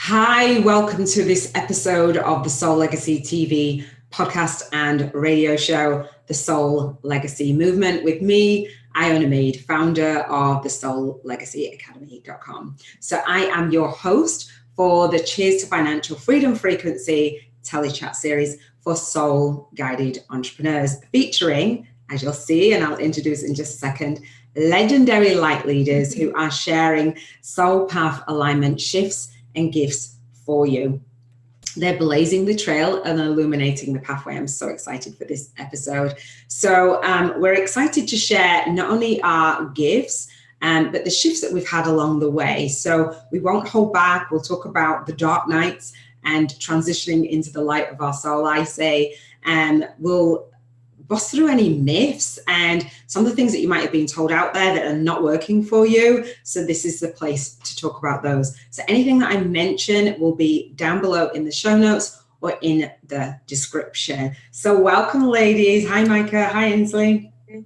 Hi, welcome to this episode of the Soullegacytv podcast and radio show, The Soul Legacy Movement, with me, Iona, founder of the Soullegacyacademy.com. So I am your host for the Cheers to Financial Freedom Frequency Tele-Chat series for soul-guided entrepreneurs, featuring, as you'll see, and I'll introduce in just a second, legendary light leaders who are sharing soul path alignment shifts and gifts for you. They're blazing the trail and illuminating the pathway. I'm so excited for this episode. So we're excited to share not only our gifts, but the shifts that we've had along the way. So we won't hold back. We'll talk about the dark nights and transitioning into the light of our soul, I say, and we'll bust through any myths and some of the things that you might have been told out there that are not working for you. So this is the place to talk about those. So anything that I mention will be down below in the show notes or in the description. So welcome, ladies. Hi, Maaike. Hi, Ainsley. Hi,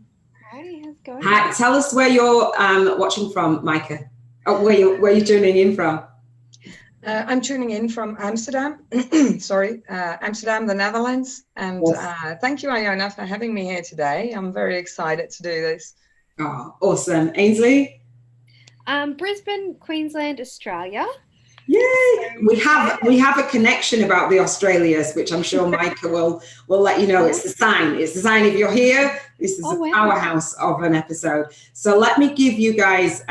how's it going? Hi, tell us where you're watching from, Maaike. Oh, where you tuning in from? I'm tuning in from Amsterdam, Amsterdam, the Netherlands. And yes. Thank you, Iona, for having me here today. I'm very excited to do this. Oh, awesome. Ainsley? Brisbane, Queensland, Australia. Yay! We have a connection about the Australias, which I'm sure Maaike will let you know. It's the sign. It's the sign if you're here. This is a powerhouse of an episode. So let me give you guys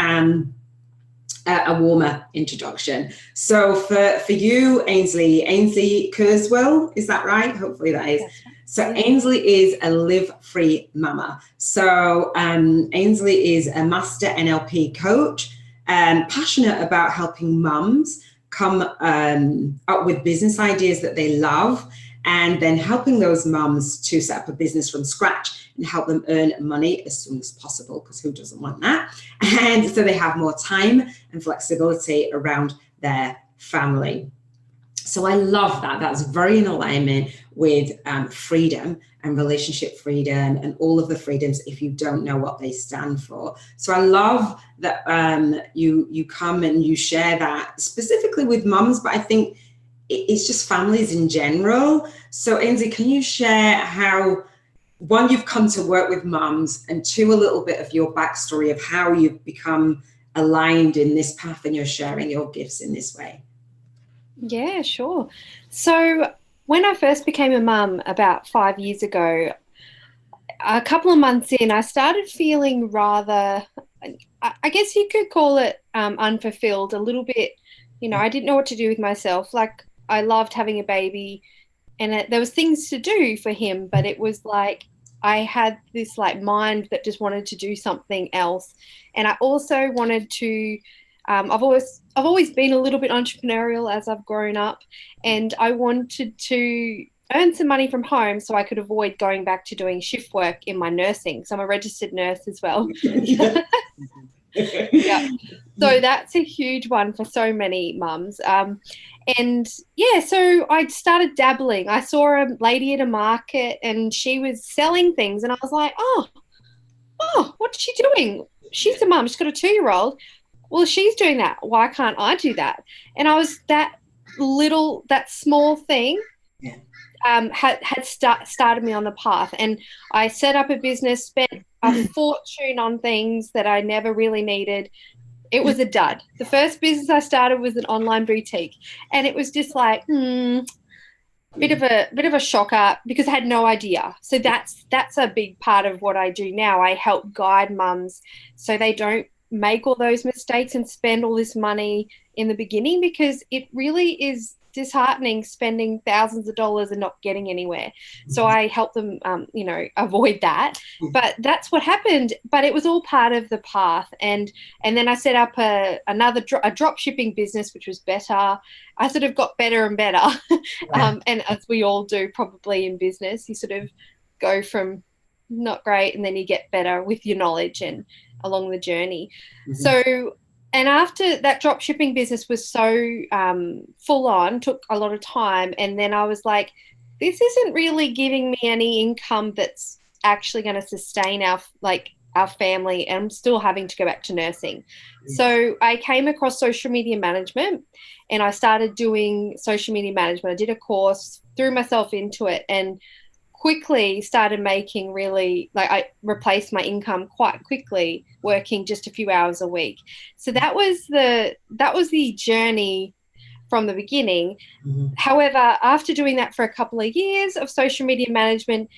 a warmer introduction. So for you, Ainsley Kerswill, is that right? Hopefully that is. So Ainsley is a live-free mama. So Ainsley is a master NLP coach and passionate about helping mums come up with business ideas that they love, and then helping those mums to set up a business from scratch and help them earn money as soon as possible, because who doesn't want that? And so they have more time and flexibility around their family. So I love that. That's very in alignment with freedom and relationship freedom and all of the freedoms if you don't know what they stand for. So I love that you come and you share that specifically with mums, but I think it's just families in general. So Ainsley, can you share how, one, you've come to work with mums, and two, a little bit of your backstory of how you've become aligned in this path and you're sharing your gifts in this way? Yeah, sure. So when I first became a mum about 5 years ago, a couple of months in, I started feeling rather, I guess you could call it unfulfilled, a little bit. You know, I didn't know what to do with myself. Like, I loved having a baby, and there was things to do for him, but it was like I had this like mind that just wanted to do something else. And I also wanted to, I've always been a little bit entrepreneurial as I've grown up, and I wanted to earn some money from home so I could avoid going back to doing shift work in my nursing. So I'm a registered nurse as well. Yeah. So that's a huge one for so many mums. And yeah, so I started dabbling. I saw a lady at a market and she was selling things, and I was like, oh, what's she doing? She's a mum. She's got a 2-year-old. Well, she's doing that. Why can't I do that? And I was that small thing had started me on the path. And I set up a business, spent a fortune on things that I never really needed. It was a dud. The first business I started was an online boutique, and it was just like, bit of a shocker because I had no idea. So that's a big part of what I do now. I help guide mums so they don't make all those mistakes and spend all this money in the beginning, because it really is disheartening spending thousands of dollars and not getting anywhere. So I help them, avoid that. But that's what happened. But it was all part of the path. And then I set up a drop shipping business, which was better. I sort of got better and better. And as we all do probably in business, you sort of go from not great and then you get better with your knowledge and along the journey. So, and after that drop shipping business was so full on, took a lot of time, and then I was like, this isn't really giving me any income that's actually going to sustain our our family, and I'm still having to go back to nursing. So I came across social media management, and I started doing social media management. I did a course, threw myself into it, and quickly started making really, like, I replaced my income quite quickly working just a few hours a week. So that was the journey from the beginning. However, after doing that for a couple of years of social media management,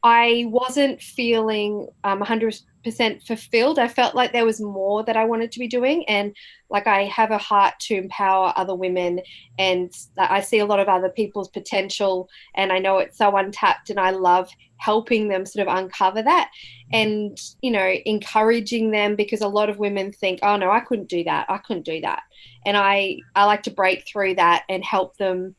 I wasn't feeling 100% fulfilled. I felt like there was more that I wanted to be doing, and like I have a heart to empower other women, and I see a lot of other people's potential, and I know it's so untapped, and I love helping them sort of uncover that, and, you know, encouraging them, because a lot of women think, oh no, I couldn't do that, and I like to break through that and help them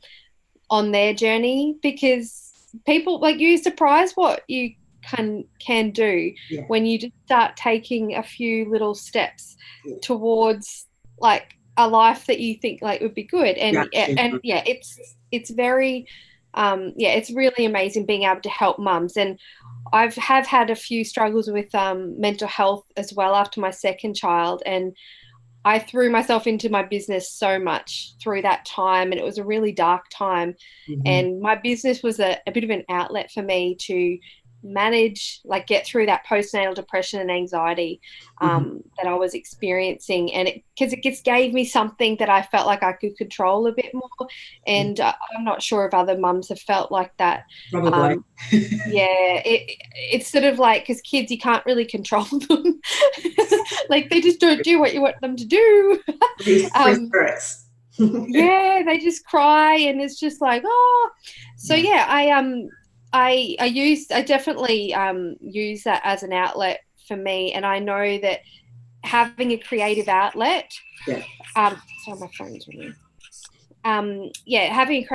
on their journey, because people, like, you surprise what you can do when you just start taking a few little steps towards like a life that you think like would be good. And it's very it's really amazing being able to help mums. And have had a few struggles with mental health as well after my second child, and I threw myself into my business so much through that time, and it was a really dark time. And my business was a bit of an outlet for me to manage, like, get through that postnatal depression and anxiety that I was experiencing. And because it just gave me something that I felt like I could control a bit more. And I'm not sure if other mums have felt like that. Probably. It's sort of like, because kids, you can't really control them. Like, they just don't do what you want them to do. Free spirits. They just cry, and it's just like, oh. So I definitely use that as an outlet for me, and I know that having a creative outlet. Sorry, my phone's ringing. Having a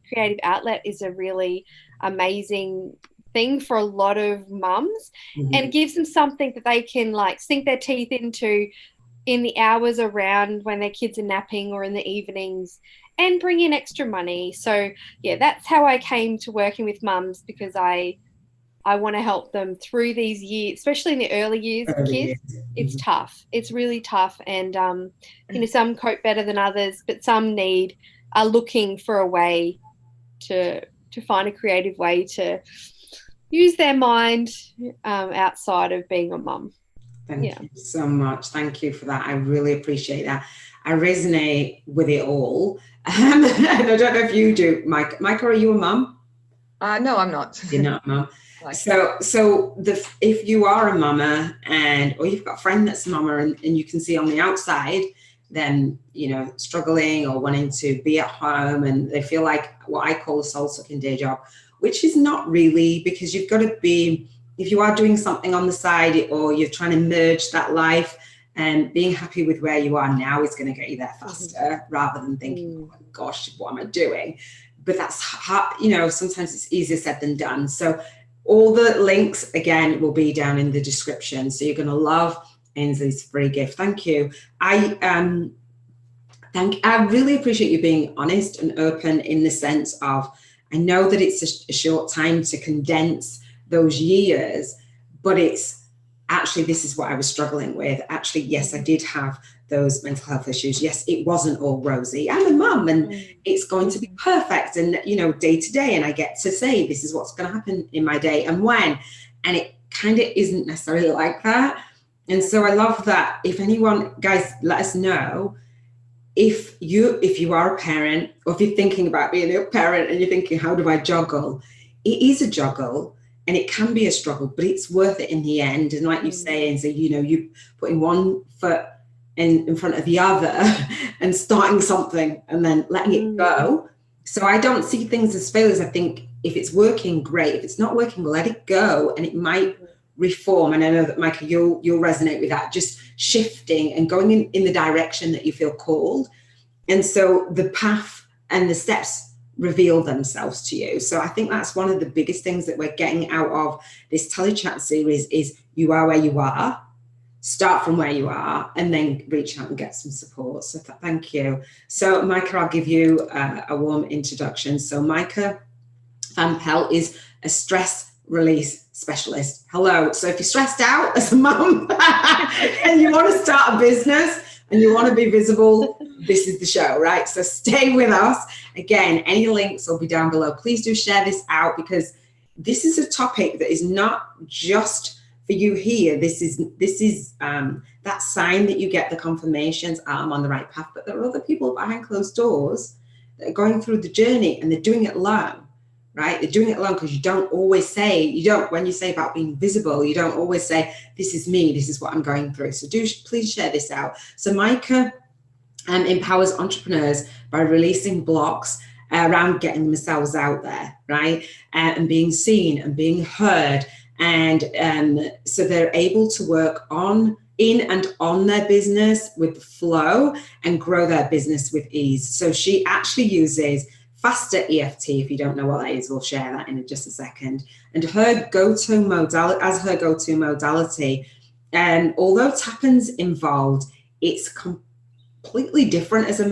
creative outlet is a really amazing thing for a lot of mums, and it gives them something that they can, like, sink their teeth into in the hours around when their kids are napping or in the evenings, and bring in extra money. So that's how I came to working with mums, because I want to help them through these years, especially in the early years of kids. It's tough. It's really tough. And, you know, some cope better than others, but some are looking for a way to find a creative way to use their mind outside of being a mum. Thank you so much. Thank you for that. I really appreciate that. I resonate with it all. And I don't know if you do, Maaike. Maaike, are you a mum? No, I'm not. You're not a mum. If you are a mama, or you've got a friend that's a mama, and you can see on the outside them, you know, struggling or wanting to be at home, and they feel like what I call a soul-sucking day job, which is not really, because you've got to be, if you are doing something on the side, or you're trying to merge that life, and being happy with where you are now is going to get you there faster, rather than thinking, oh my gosh, what am I doing? But that's hard, you know, sometimes it's easier said than done. So all the links, again, will be down in the description. So you're going to love Ainsley's free gift. Thank you. I really appreciate you being honest and open, in the sense of, I know that it's a short time to condense those years, but it's actually, this is what I was struggling with. Actually, yes, I did have those mental health issues. Yes, it wasn't all rosy. I'm a mum, and it's going to be perfect, and, you know, day to day, and I get to say, this is what's going to happen in my day and when, and it kind of isn't necessarily like that. And so I love that. If anyone, guys, let us know if you are a parent, or if you're thinking about being a parent and you're thinking, how do I juggle? It is a juggle, and it can be a struggle, but it's worth it in the end. And like you say, and you know, you putting one foot in front of the other and starting something and then letting it go. So I don't see things as failures. I think if it's working, great. If it's not working, let it go, and it might reform. And I know that, Maaike, you'll resonate with that, just shifting and going in the direction that you feel called. And so the path and the steps reveal themselves to you. So I think that's one of the biggest things that we're getting out of this Tele-Chat series, is you are where you are, start from where you are, and then reach out and get some support. So thank you. So Maaike, I'll give you a warm introduction. So Maaike Van Pelt is a stress release specialist. Hello. So if you're stressed out as a mum and you want to start a business and you want to be visible, this is the show, right? So stay with us. Again, any links will be down below. Please do share this out, because this is a topic that is not just for you here. This is that sign that you get the confirmations, I'm on the right path. But there are other people behind closed doors that are going through the journey, and they're doing it alone. Right? They're doing it alone, because you don't always say, when you say about being visible, you don't always say, this is me, this is what I'm going through. So please share this out. So Maaike empowers entrepreneurs by releasing blocks around getting themselves out there, right? And being seen and being heard. And so they're able to work in and on their business with flow and grow their business with ease. So she actually uses faster EFT. If you don't know what that is, we'll share that in just a second. And her go-to modality, and although tapping's involved, it's completely different as a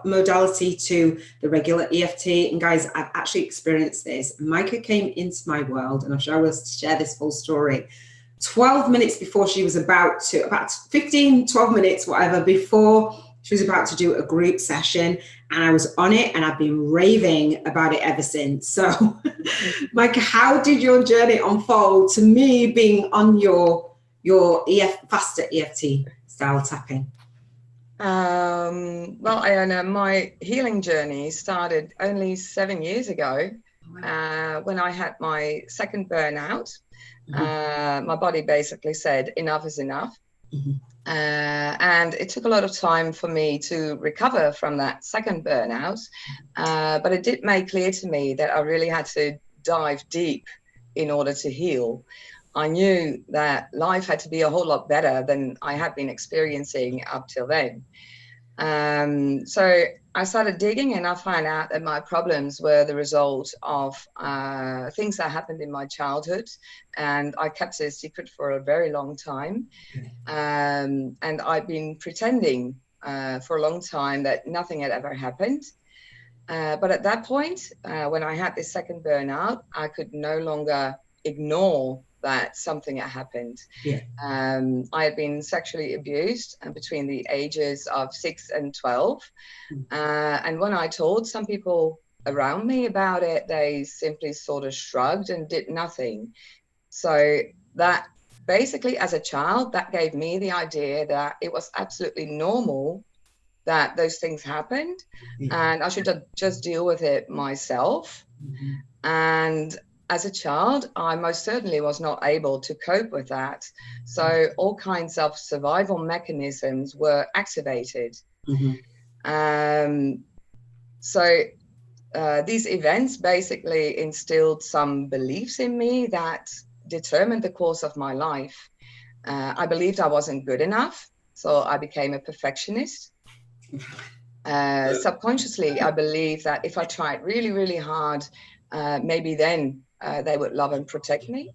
modality to the regular EFT. And guys, I've actually experienced this. Maaike came into my world, and I'm sure I will share this full story. 12 minutes before she was about 15, 12 minutes, whatever, before she was about to do a group session, and I was on it, and I've been raving about it ever since. So, Maaike, how did your journey unfold to me being on your faster EFT style tapping? Well, Iona, my healing journey started only 7 years ago, when I had my second burnout. My body basically said, enough is enough. And it took a lot of time for me to recover from that second burnout. But it did make clear to me that I really had to dive deep in order to heal. I knew that life had to be a whole lot better than I had been experiencing up till then. So I started digging, and I found out that my problems were the result of things that happened in my childhood, and I kept it a secret for a very long time. And I've been pretending for a long time that nothing had ever happened. But at that point, when I had this second burnout, I could no longer ignore that something had happened. I had been sexually abused between the ages of 6 and 12. And when I told some people around me about it, they simply sort of shrugged and did nothing. So that basically, as a child, that gave me the idea that it was absolutely normal that those things happened, and I should just deal with it myself. And as a child, I most certainly was not able to cope with that. So all kinds of survival mechanisms were activated. These events basically instilled some beliefs in me that determined the course of my life. I believed I wasn't good enough, so I became a perfectionist. Subconsciously, I believed that if I tried really, really hard, maybe then they would love and protect me.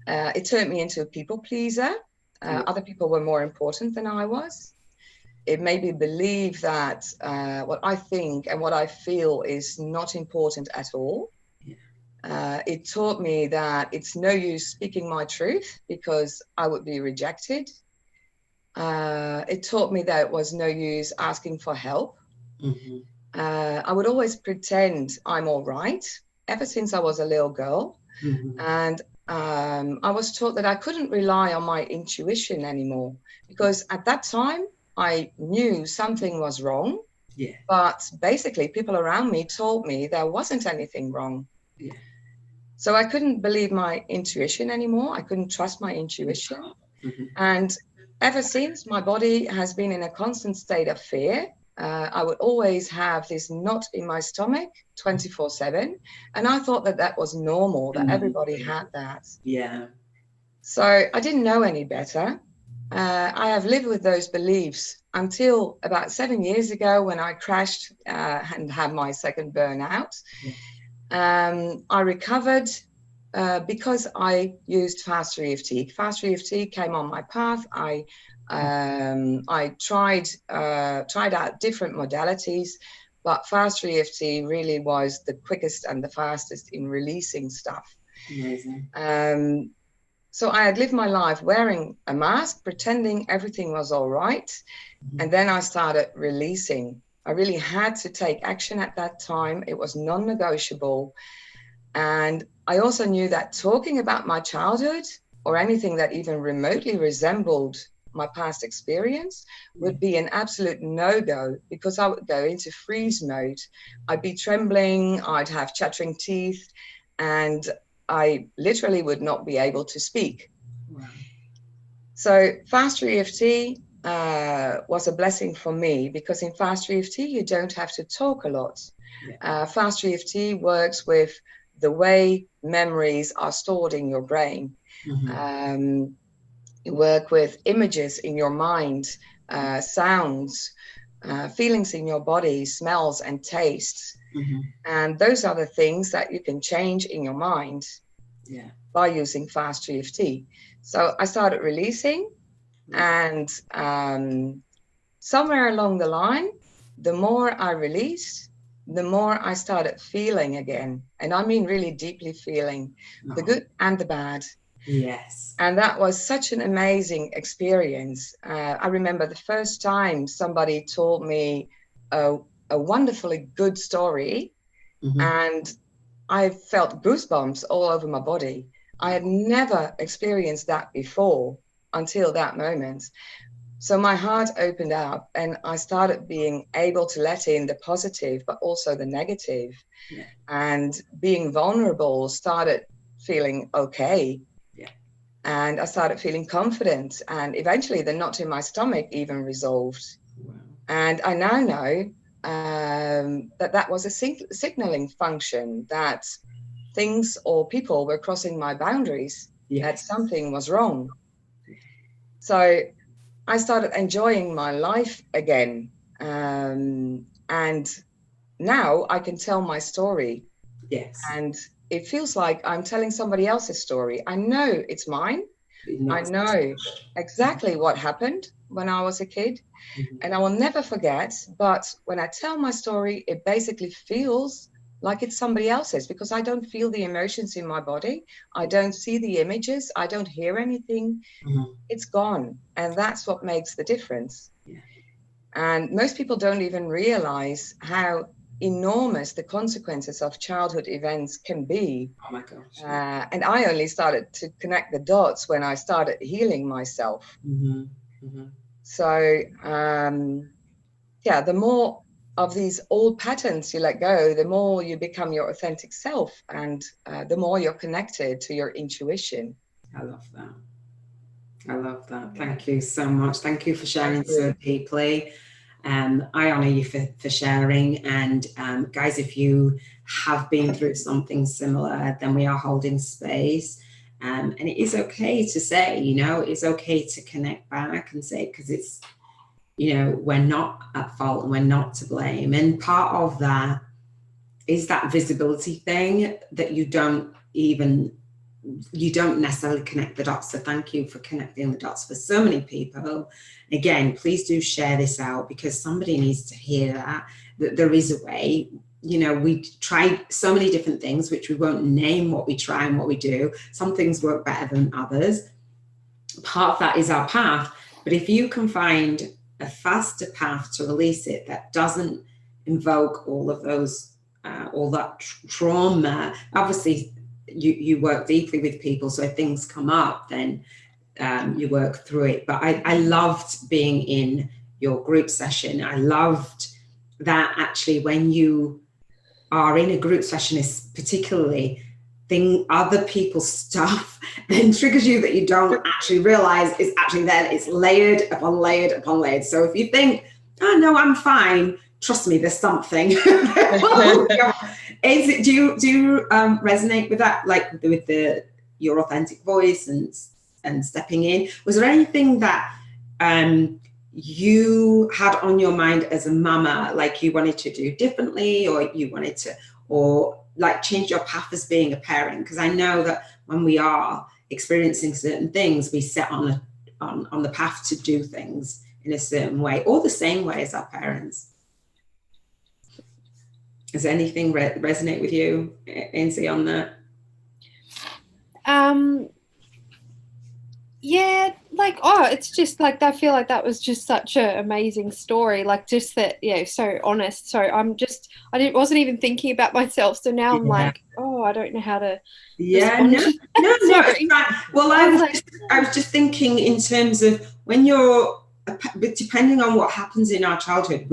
It turned me into a people pleaser. Other people were more important than I was. It made me believe that what I think and what I feel is not important at all. It taught me that it's no use speaking my truth because I would be rejected. It taught me that it was no use asking for help. I would always pretend I'm all right ever since I was a little girl. And I was taught that I couldn't rely on my intuition anymore, because at that time I knew something was wrong. But basically people around me told me there wasn't anything wrong. So I couldn't believe my intuition anymore. I couldn't trust my intuition. And ever since, my body has been in a constant state of fear. I would always have this knot in my stomach 24/7. And I thought that that was normal, that everybody had that. So I didn't know any better. I have lived with those beliefs until about 7 years ago when I crashed and had my second burnout. I recovered because I used faster EFT. Faster EFT came on my path. I tried out different modalities, but faster EFT really was the quickest and the fastest in releasing stuff. Amazing. So I had lived my life wearing a mask, pretending everything was all right. And then I started releasing. I really had to take action at that time. It was non-negotiable. And I also knew that talking about my childhood or anything that even remotely resembled my past experience would be an absolute no-go, because I would go into freeze mode. I'd be trembling, I'd have chattering teeth, and I literally would not be able to speak. Wow. So Fast EFT was a blessing for me, because in Fast EFT, you don't have to talk a lot. Yeah. Fast EFT works with the way memories are stored in your brain. You work with images in your mind, sounds, feelings in your body, smells and tastes. And those are the things that you can change in your mind by using Fast EFT. So I started releasing, and somewhere along the line, the more I released, the more I started feeling again. And I mean really deeply feeling the good and the bad. Yes. And that was such an amazing experience. I remember the first time somebody told me a wonderfully good story, and I felt goosebumps all over my body. I had never experienced that before until that moment. So my heart opened up, and I started being able to let in the positive, but also the negative. And being vulnerable, started feeling okay. And I started feeling confident, and eventually the knot in my stomach even resolved. Wow. And I now know that was a signaling function, that things or people were crossing my boundaries, that something was wrong. So I started enjoying my life again. And now I can tell my story. Yes. And it feels like I'm telling somebody else's story. I know it's mine. I know exactly what happened when I was a kid, and I will never forget. But when I tell my story, it basically feels like it's somebody else's, because I don't feel the emotions in my body. I don't see the images. I don't hear anything. It's gone. And that's what makes the difference. And most people don't even realize how enormous the consequences of childhood events can be. Oh my gosh. And I only started to connect the dots when I started healing myself. So the more of these old patterns you let go, the more you become your authentic self, and the more you're connected to your intuition. I love that. I love that. Thank you so much. Thank you for sharing so deeply. I honor you for sharing. And guys, if you have been through something similar, then we are holding space. And it is okay to say, it's okay to connect back and say, because it's, we're not at fault and we're not to blame. And part of that is that visibility thing that you don't necessarily connect the dots. So thank you for connecting the dots for so many people. Again, please do share this out, because somebody needs to hear that there is a way. We try so many different things, which we won't name what we try and what we do. Some things work better than others. Part of that is our path. But if you can find a faster path to release it that doesn't invoke all of those, all that trauma, obviously, you work deeply with people, so if things come up, then you work through it. But I loved being in your group session. I loved that actually when you are in a group session, is particularly other people's stuff then triggers you that you don't actually realize is actually there. It's layered upon layered upon layered. So if you think, oh no, I'm fine, trust me, there's something. Do you resonate with that, like with your authentic voice and stepping in? Was there anything that you had on your mind as a mama, like you wanted to do differently, or you wanted to, or like change your path as being a parent? Because I know that when we are experiencing certain things, we set on the path to do things in a certain way, or the same way as our parents. Does anything resonate with you, Ainsley, on that? Yeah, like, oh, it's just like, I feel like that was just such an amazing story. Like, just that, yeah, so honest. So wasn't even thinking about myself. So now I'm like, oh, I don't know how to respond to that. No, Sorry. it's fine. Well, I was just thinking in terms of when but depending on what happens in our childhood,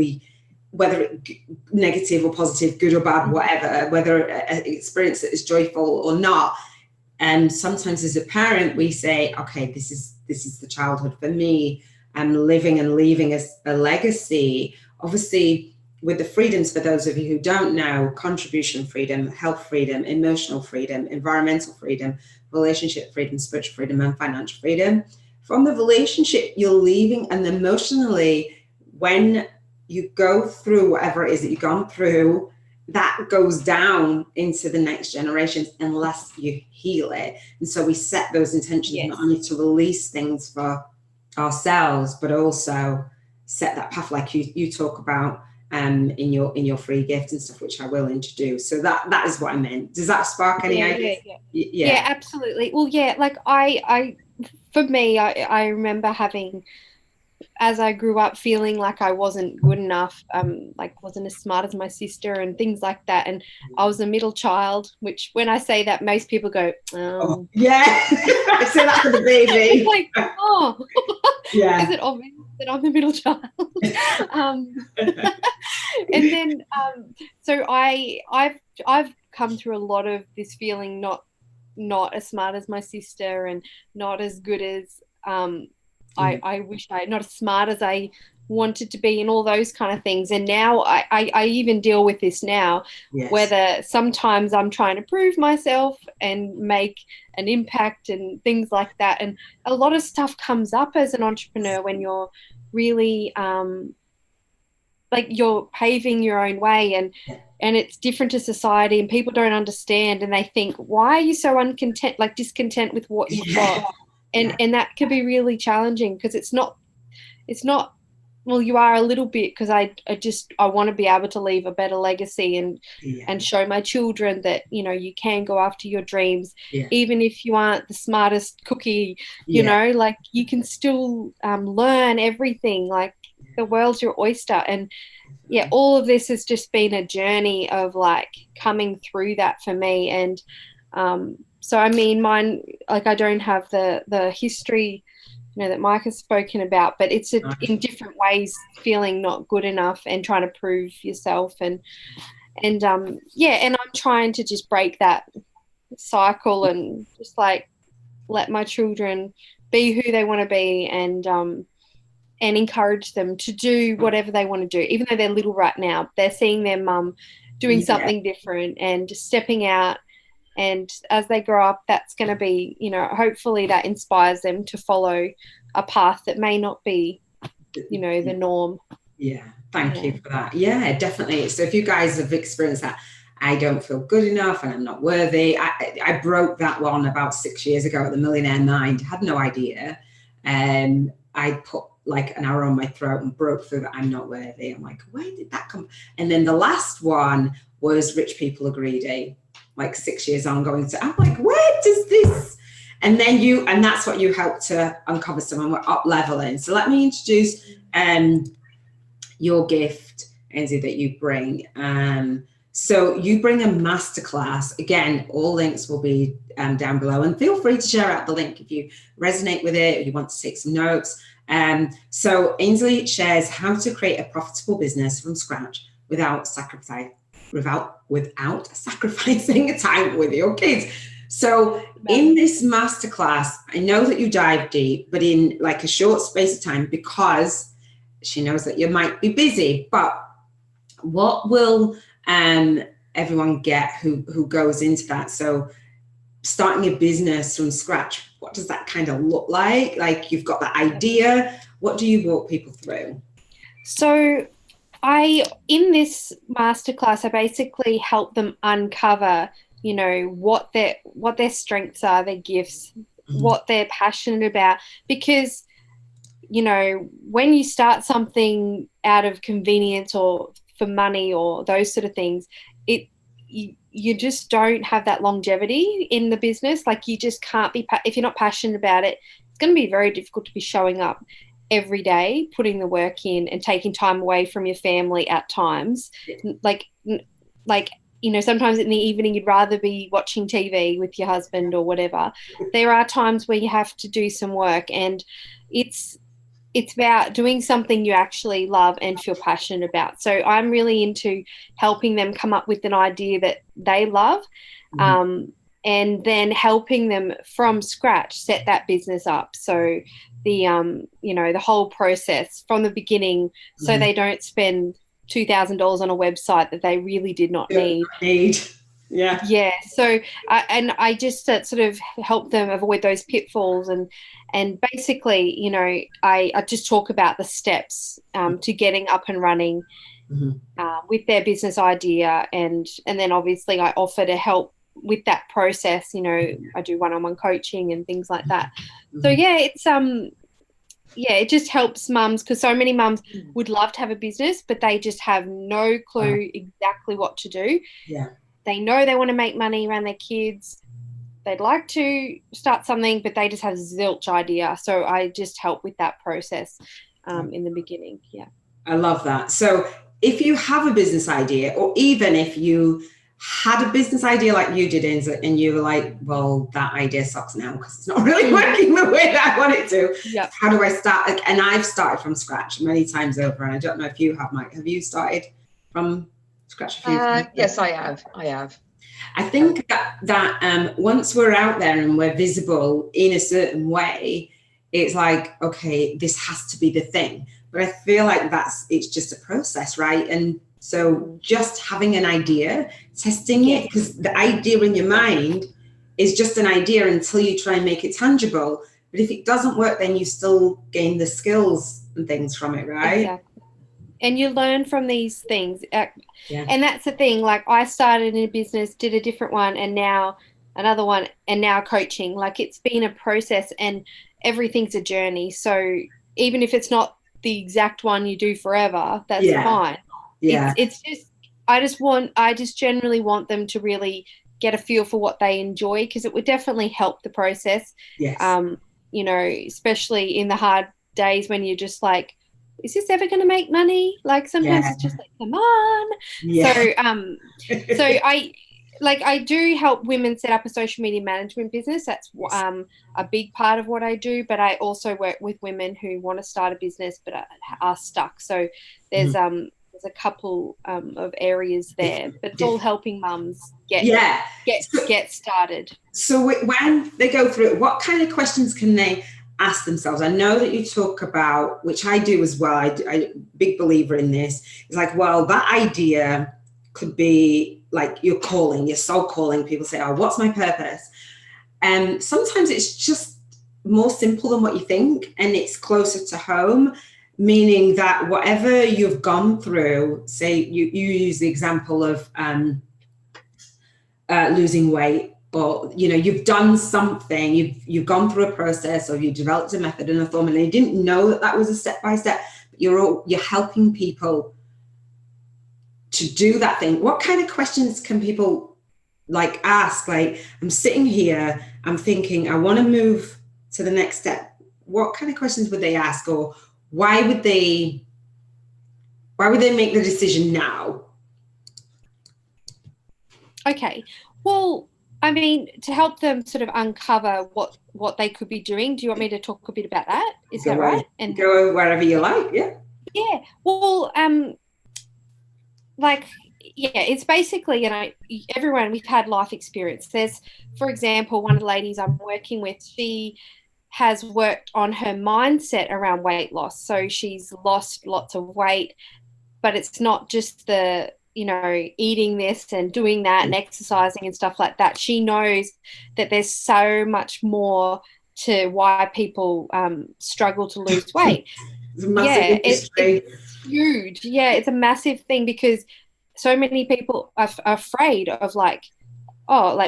whether negative or positive, good or bad, whatever, whether an experience that is joyful or not. And sometimes as a parent, we say, okay, this is the childhood for me. I'm living and leaving a legacy. Obviously, with the freedoms, for those of you who don't know, contribution freedom, health freedom, emotional freedom, environmental freedom, relationship freedom, spiritual freedom, and financial freedom. From the relationship, you're leaving, and emotionally, when you go through whatever it is that you've gone through, that goes down into the next generations unless you heal it. And so we set those intentions not only to release things for ourselves, but also set that path like you talk about in your free gift and stuff, which I will introduce. So that is what I meant. Does that spark any ideas? Yeah, absolutely. Well, yeah, like I for me, I remember having, as I grew up, feeling like I wasn't good enough, like wasn't as smart as my sister and things like that. And I was a middle child, which when I say that, most people go, oh yeah. I say that for the baby. It's like, oh, yeah. is it obvious that I'm the middle child? And then, so I've come through a lot of this feeling not as smart as my sister and not as good as I wish not as smart as I wanted to be and all those kind of things. And now I even deal with this now, whether sometimes I'm trying to prove myself and make an impact and things like that. And a lot of stuff comes up as an entrepreneur when you're really like you're paving your own way and it's different to society and people don't understand and they think, why are you so discontent with what you've got? And that could be really challenging because it's not, well, you are a little bit, because I want to be able to leave a better legacy and show my children that, you can go after your dreams, even if you aren't the smartest cookie, you know, like you can still learn everything, like the world's your oyster. And all of this has just been a journey of like coming through that for me. And so, I mean, mine, like I don't have the history, that Maaike has spoken about, but it's in different ways, feeling not good enough and trying to prove yourself. And I'm trying to just break that cycle and just like let my children be who they want to be and encourage them to do whatever they want to do, even though they're little right now. They're seeing their mum doing something different and just stepping out. And as they grow up, that's going to be, hopefully that inspires them to follow a path that may not be, the norm. Yeah, thank you for that. Yeah, definitely. So if you guys have experienced that, I don't feel good enough and I'm not worthy. I broke that one about 6 years ago at the Millionaire Mind. Had no idea. I put like an arrow on my throat and broke through that I'm not worthy. I'm like, where did that come? And then the last one was Rich People Are Greedy. Like 6 years on I'm like, where does this? And then and that's what you helped to uncover some, and we're up leveling. So let me introduce your gift, Ainsley, that you bring. So you bring a masterclass. Again, all links will be down below, and feel free to share out the link if you resonate with it, or you want to take some notes. So Ainsley shares how to create a profitable business from scratch without sacrificing time with your kids. So in this masterclass, I know that you dive deep, but in like a short space of time, because she knows that you might be busy. But what will everyone get who goes into that? So starting a business from scratch, what does that kind of look like? Like you've got that idea. What do you walk people through? So in this masterclass, I basically help them uncover, what their strengths are, their gifts, what they're passionate about. Because, when you start something out of convenience or for money or those sort of things, you just don't have that longevity in the business. Like, you just can't be, if you're not passionate about it, it's going to be very difficult to be showing up every day, putting the work in and taking time away from your family at times. Like, you know, sometimes in the evening you'd rather be watching TV with your husband or whatever. There are times where you have to do some work, and it's about doing something you actually love and feel passionate about. So I'm really into helping them come up with an idea that they love, and then helping them from scratch set that business up. So the you know, the whole process from the beginning, so they don't spend $2,000 on a website that they really did not need. Yeah. So I just sort of help them avoid those pitfalls, and basically, you know, I just talk about the steps to getting up and running with their business idea, and then obviously I offer to help with that process. You know, I do one-on-one coaching and things like that. So yeah, it's it just helps mums, because so many mums would love to have a business, but they just have no clue exactly what to do. They know they want to make money around their kids. They'd like to start something, but they just have zilch idea. So I just help with that process in the beginning. Yeah. I love that. So if you have a business idea, or even if you had a business idea like you did, Ainsley, and you were like, well, that idea sucks now because it's not really working the way that I want it to. Yep. How do I start? And I've started from scratch many times over, and I don't know if you have, Maaike. Have you started from scratch a few times? Yes, I have. I think that once we're out there and we're visible in a certain way, it's like, okay, this has to be the thing. But I feel like it's just a process, right? And so just having an idea, testing it, because the idea in your mind is just an idea until you try and make it tangible. But if it doesn't work, then you still gain the skills and things from it, right? Exactly. And you learn from these things. And that's the thing. Like, I started in a business, did a different one, and now another one, and now coaching. Like, it's been a process, and everything's a journey. So even if it's not the exact one you do forever, that's fine. Yeah. It's just, I just generally want them to really get a feel for what they enjoy, because it would definitely help the process. Yes. You know, especially in the hard days when you're just like, is this ever going to make money? Like, sometimes it's just like, come on. So I do help women set up a social media management business. That's a big part of what I do. But I also work with women who want to start a business but are stuck. So there's a couple of areas there, but it's all helping mums get started. So when they go through it, what kind of questions can they ask themselves? I know that you talk about, which I do as well, I big believer in this. It's like, well, that idea could be like your calling, your soul calling. People say, oh, what's my purpose? And sometimes it's just more simple than what you think, and it's closer to home, meaning that whatever you've gone through, say you use the example of losing weight, or, you know, you've done something, you've gone through a process, or you developed a method and a formula, and you didn't know that was a step-by-step, but you're helping people to do that thing. What kind of questions can people like ask? Like, I'm sitting here, I'm thinking, I want to move to the next step. What kind of questions would they ask, or why would they make the decision now? Okay. Well, I mean, to help them sort of uncover what they could be doing, do you want me to talk a bit about that? Is that right? And go wherever you like. Yeah. Yeah. Well, it's basically, you know, everyone, we've had life experience. There's, for example, one of the ladies I'm working with, she has worked on her mindset around weight loss. So she's lost lots of weight, but it's not just the, you know, eating this and doing that and exercising and stuff like that. She knows that there's so much more to why people struggle to lose weight. It's huge. Yeah, it's a massive thing, because so many people are afraid of like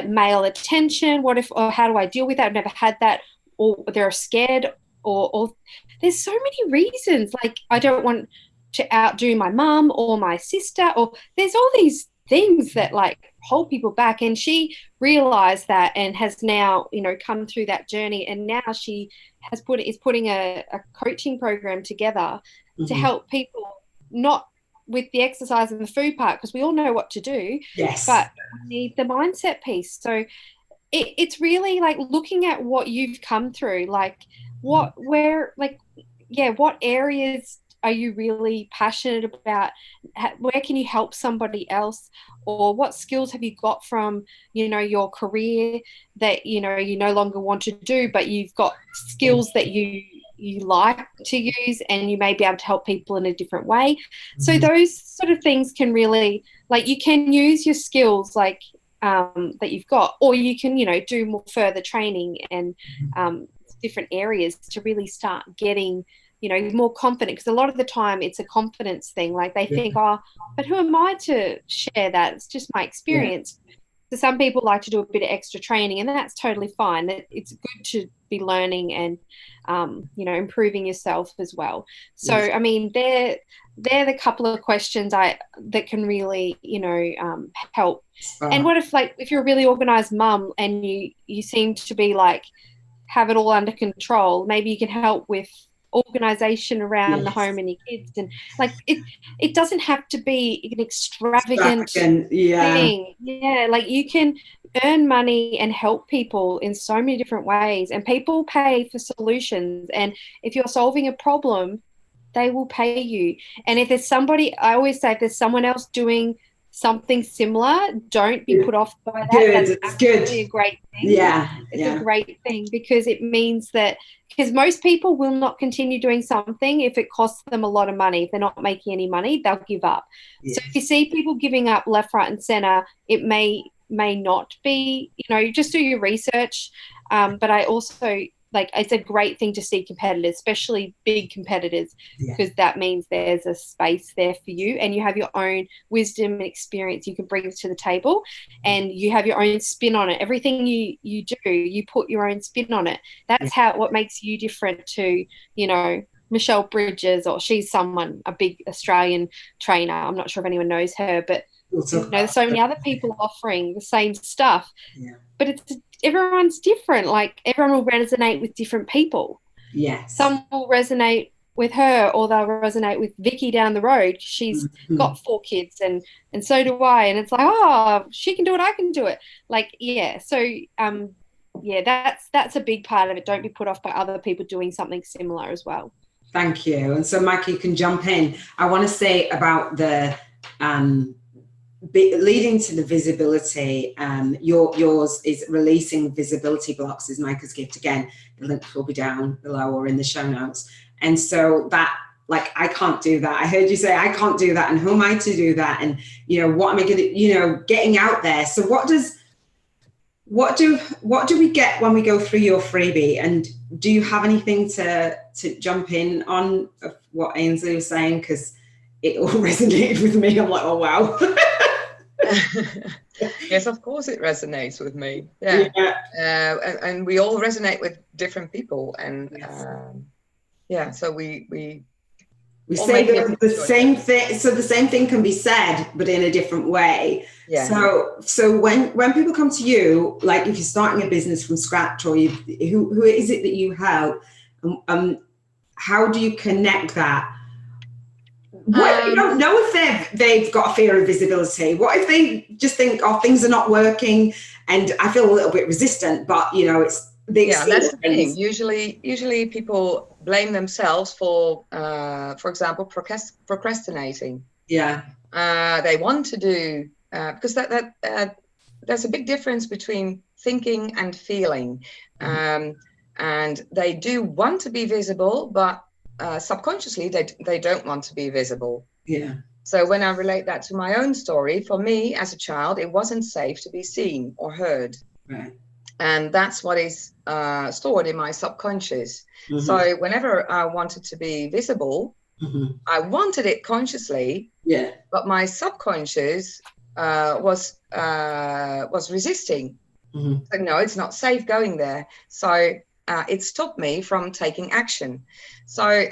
male attention. What if, or how do I deal with that? I've never had that. Or they're scared, or there's so many reasons. Like, I don't want to outdo my mum or my sister, or there's all these things that like hold people back. And she realized that and has now, you know, come through that journey. And now she is putting a coaching program together to help people, not with the exercise and the food part, because we all know what to do. Yes. But we need the mindset piece. So it's really like looking at what you've come through, like what areas are you really passionate about? Where can you help somebody else? Or what skills have you got from, you know, your career that, you know, you no longer want to do, but you've got skills that you like to use, and you may be able to help people in a different way. So those sort of things can really, like, you can use your skills like that you've got, or you can, you know, do more further training and different areas to really start getting, you know, more confident. Because a lot of the time it's a confidence thing. Like they think, oh, but who am I to share that? It's just my experience. So some people like to do a bit of extra training, and that's totally fine. It's good to be learning and, you know, improving yourself as well. So, I mean, they're the couple of questions that can really, you know, help. And what if, like, if you're a really organized mum and you seem to be like, have it all under control, maybe you can help with organization around the home and your kids. And like it doesn't have to be an extravagant thing. Like you can earn money and help people in so many different ways, and people pay for solutions. And if you're solving a problem, they will pay you. And if there's somebody, I always say, if there's someone else doing something similar, don't be put off by that. That's actually a great thing. It's a great thing, because it means that, because most people will not continue doing something if it costs them a lot of money. If they're not making any money, they'll give up. So if you see people giving up left, right and center, it may not be, you know, you just do your research. But I also, like, it's a great thing to see competitors, especially big competitors, because that means there's a space there for you, and you have your own wisdom and experience you can bring to the table, and you have your own spin on it. Everything you do, you put your own spin on it. That's what makes you different to, you know, Michelle Bridges, or she's a big Australian trainer. I'm not sure if anyone knows her, but you know, there's so many other people offering the same stuff. But everyone's different. Like, everyone will resonate with different people. Some will resonate with her, or they'll resonate with Vicky down the road. She's got 4 kids, and so do I. And it's like, oh, she can do it, I can do it. Like, so that's a big part of it. Don't be put off by other people doing something similar as well. Thank you. And so, Maaike, you can jump in. I want to say about the leading to the visibility. Yours is releasing visibility blocks, is Maaike's gift. Again, the link will be down below or in the show notes. And so that, like, I can't do that. I heard you say I can't do that, and who am I to do that? And, you know, what am I going to, you know, getting out there. So what do we get when we go through your freebie? And do you have anything to jump in on of what Ainsley was saying? Because it all resonated with me. I'm like, oh wow. Yes, of course it resonates with me. And we all resonate with different people, and so we say the same thing. So the same thing can be said, but in a different way. So when people come to you, like if you're starting a business from scratch, or who is it that you help? How do you connect that? What if you don't know if they've got a fear of visibility? What if they just think, oh, things are not working and I feel a little bit resistant, but, you know, it's the that's the thing. Usually people blame themselves for example, procrastinating. They want to do, because there's a big difference between thinking and feeling. And they do want to be visible, but subconsciously they don't want to be visible. So when I relate that to my own story, for me as a child, it wasn't safe to be seen or heard. And that's what is stored in my subconscious. So whenever I wanted to be visible, I wanted it consciously, but my subconscious was resisting. So no, it's not safe going there. So it stopped me from taking action. So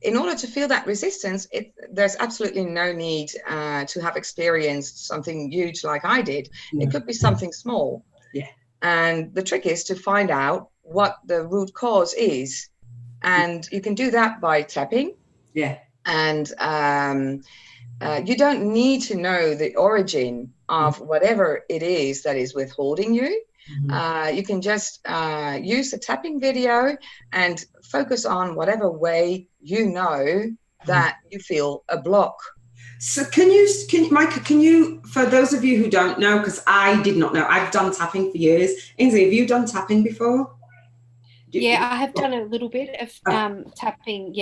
in order to feel that resistance, there's absolutely no need to have experienced something huge like I did. It could be something small. Yeah. And the trick is to find out what the root cause is. And you can do that by tapping. Yeah. And you don't need to know the origin of whatever it is that is withholding you. You can just use the tapping video and focus on whatever way you know that you feel a block. So can you, Maaike, for those of you who don't know, because I did not know, I've done tapping for years. Ainsley, have you done tapping before? Yeah, I have done a little bit of tapping,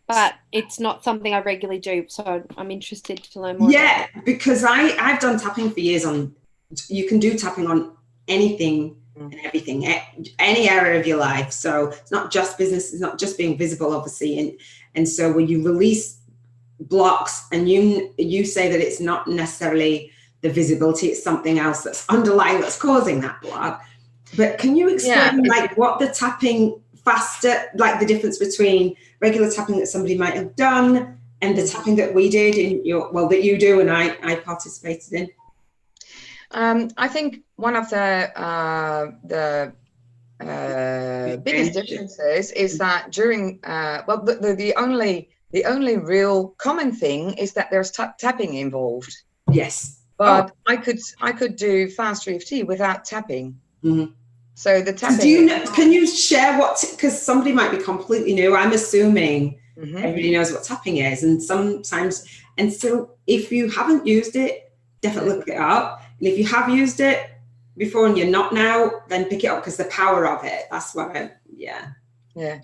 but it's not something I regularly do, so I'm interested to learn more. Yeah, because I've done tapping for years you can do tapping on anything and everything, any area of your life. So it's not just business, it's not just being visible, obviously. And so when you release blocks and you say that it's not necessarily the visibility, it's something else that's underlying that's causing that block. But can you explain what the tapping faster, like the difference between regular tapping that somebody might have done and the tapping that we did in that you do and I participated in? I think one of the biggest differences is that during the only real common thing is that there's tapping involved. Yes. But I could do fast EFT without tapping. So the tapping. Can you share because somebody might be completely new. I'm assuming everybody knows what tapping is, and so if you haven't used it, definitely look it up. And if you have used it before and you're not now, then pick it up, because the power of it. That's what Yeah.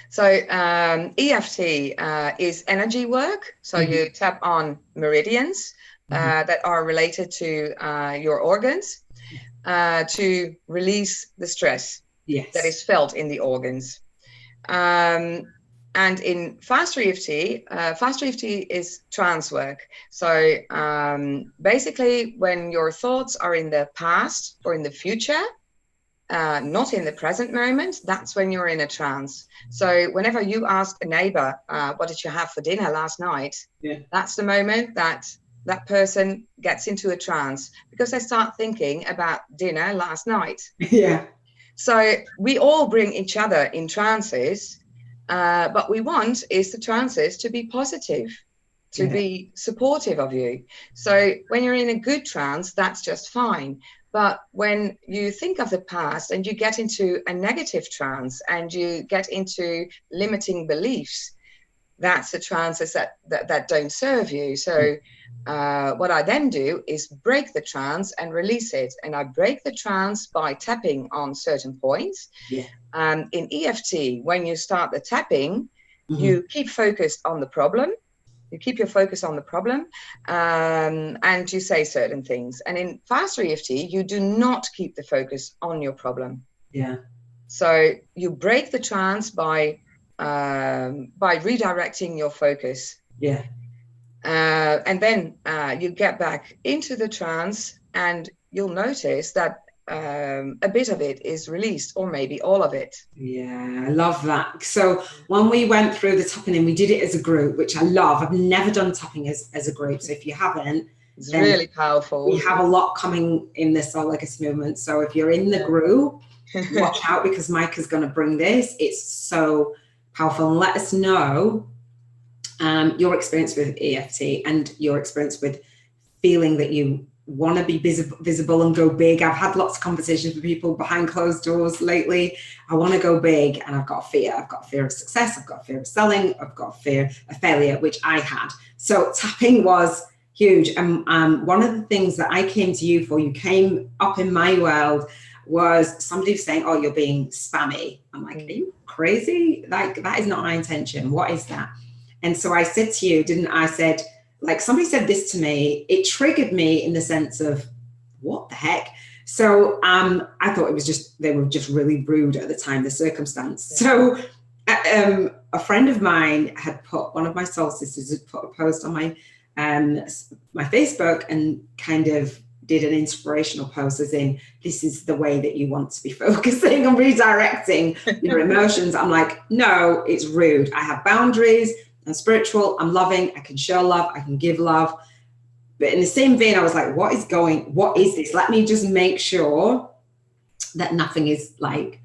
So EFT is energy work. So you tap on meridians that are related to your organs to release the stress that is felt in the organs. And in fast EFT is trance work. So basically, when your thoughts are in the past or in the future, not in the present moment, that's when you're in a trance. So whenever you ask a neighbor, what did you have for dinner last night? That's the moment that that person gets into a trance, because they start thinking about dinner last night. So we all bring each other in trances. What we want is the trances to be positive, to be supportive of you. So when you're in a good trance, that's just fine. But when you think of the past and you get into a negative trance and you get into limiting beliefs, that's the trances that don't serve you. So what I then do is break the trance and release it. And I break the trance by tapping on certain points. In EFT, when you start the tapping, you keep focused on the problem. You keep your focus on the problem, and you say certain things. And in faster EFT, you do not keep the focus on your problem. So you break the trance by redirecting your focus. And then you get back into the trance, and you'll notice that a bit of it is released, or maybe all of it. I love that. So when we went through the tapping, and we did it as a group, which I love. I've never done tapping as a group, so if you haven't, it's really powerful. We have a lot coming in this Soul Legacy movement, so if you're in the group, watch out, because Maaike's going to bring this. It's so powerful. And let us know your experience with EFT and your experience with feeling that you want to be visible and go big. I've had lots of conversations with people behind closed doors lately. I want to go big, and I've got a fear. I've got a fear of success. I've got a fear of selling. I've got a fear of failure, which I had. So tapping was huge. And one of the things that I came to you for, you came up in my world, was somebody saying, oh, you're being spammy. I'm like, are you crazy? Like, that is not my intention. What is that? And so I said to you, didn't I? Said, like, somebody said this to me, it triggered me in the sense of, what the heck? So I thought it was they were just really rude at the time, the circumstance. So a friend of mine had put, one of my soul sisters had put a post on my Facebook, and kind of did an inspirational post, as in, this is the way that you want to be focusing and redirecting your emotions. I'm like, no, it's rude. I have boundaries. I'm spiritual, I'm loving, I can show love, I can give love. But in the same vein, I was like, what is this? Let me just make sure that nothing is like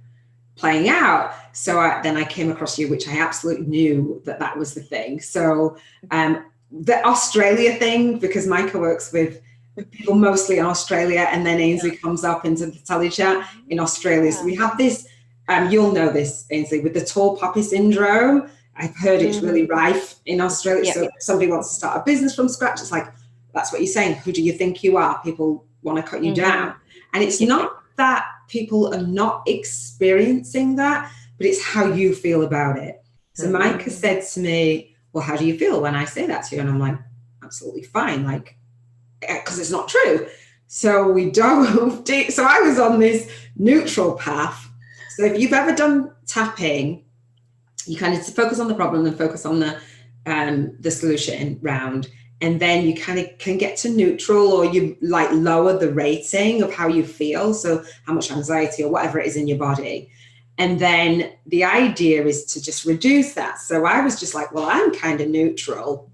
playing out. So then I came across you, which I absolutely knew that was the thing. So the Australia thing, because Maaike works with people mostly in Australia, and then Ainsley comes up into the Tele-Chat in Australia. So we have this, you'll know this, Ainsley, with the tall poppy syndrome. I've heard it's really rife in Australia. So if somebody wants to start a business from scratch, it's like, that's what you're saying. Who do you think you are? People want to cut you down. And it's not that people are not experiencing that, but it's how you feel about it. So Maaike said to me, well, how do you feel when I say that to you? And I'm like, absolutely fine. Like, because it's not true. So we dove deep. So I was on this neutral path. So if you've ever done tapping, you kind of focus on the problem and focus on the solution round. And then you kind of can get to neutral, or you like lower the rating of how you feel. So how much anxiety or whatever it is in your body. And then the idea is to just reduce that. So I was just like, well, I'm kind of neutral.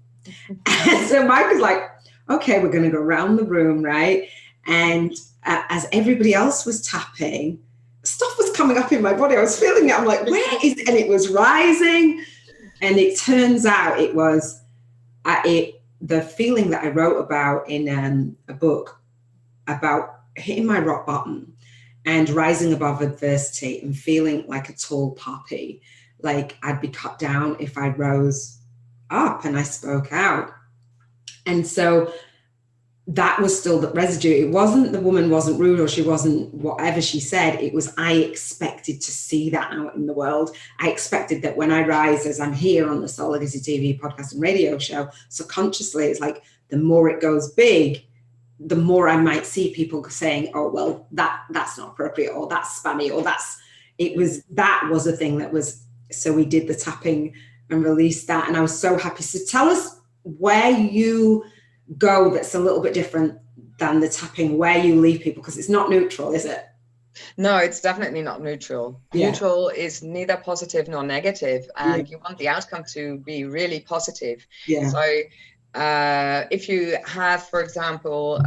And so Mike was like, okay, we're going to go around the room, right? And as everybody else was tapping, stuff was coming up in my body. I was feeling it. I'm like, where is it? And it was rising. And it turns out it was the feeling that I wrote about in a book about hitting my rock bottom and rising above adversity and feeling like a tall poppy. Like I'd be cut down if I rose up and I spoke out. And so that was still the residue. It wasn't, the woman wasn't rude or she wasn't whatever she said. It was, I expected to see that out in the world. I expected that when I rise, as I'm here on the Soullegacytv podcast and radio show, subconsciously, it's like the more it goes big, the more I might see people saying, oh, well, that's not appropriate, or that's spammy, or that was a thing that was, so we did the tapping and released that. And I was so happy. So tell us where you go that's a little bit different than the tapping, where you leave people, because it's not neutral, is it? No, it's definitely not neutral. Neutral is neither positive nor negative, and you want the outcome to be really positive. So if you have, for example,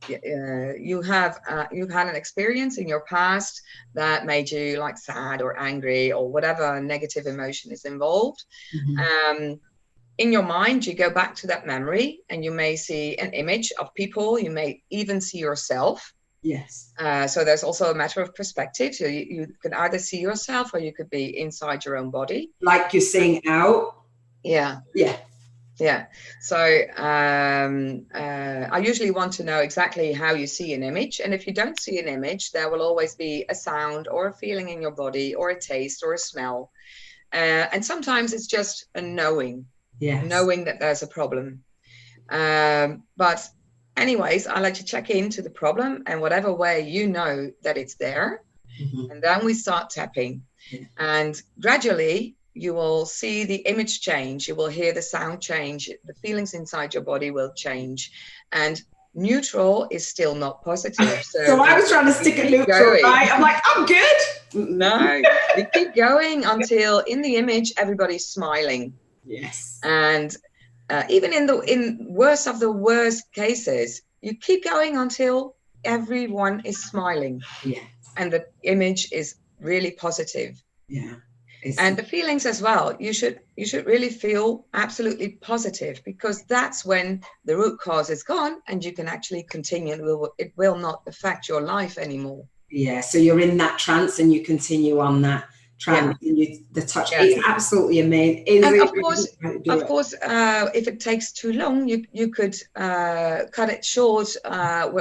you've had an experience in your past that made you like sad or angry or whatever negative emotion is involved, in your mind, you go back to that memory and you may see an image of people. You may even see yourself. Yes. So there's also a matter of perspective. So you can either see yourself or you could be inside your own body. Like you're seeing out. Yeah. So I usually want to know exactly how you see an image. And if you don't see an image, there will always be a sound or a feeling in your body or a taste or a smell. And sometimes it's just a knowing. Knowing that there's a problem. But anyways, I like to check into the problem and whatever way you know that it's there. And then we start tapping. And gradually you will see the image change. You will hear the sound change. The feelings inside your body will change. And neutral is still not positive. So I was trying to stick a neutral, right? I'm like, I'm good. No, you keep going until in the image, everybody's smiling. Yes. And even in worst of the worst cases, you keep going until everyone is smiling. Yeah. And the image is really positive. Yeah. And the feelings as well. You should really feel absolutely positive, because that's when the root cause is gone and you can actually continue. It will not affect your life anymore. Yeah. So you're in that trance and you continue on that. The touch, it's absolutely amazing. And of course, if it takes too long, you could cut it short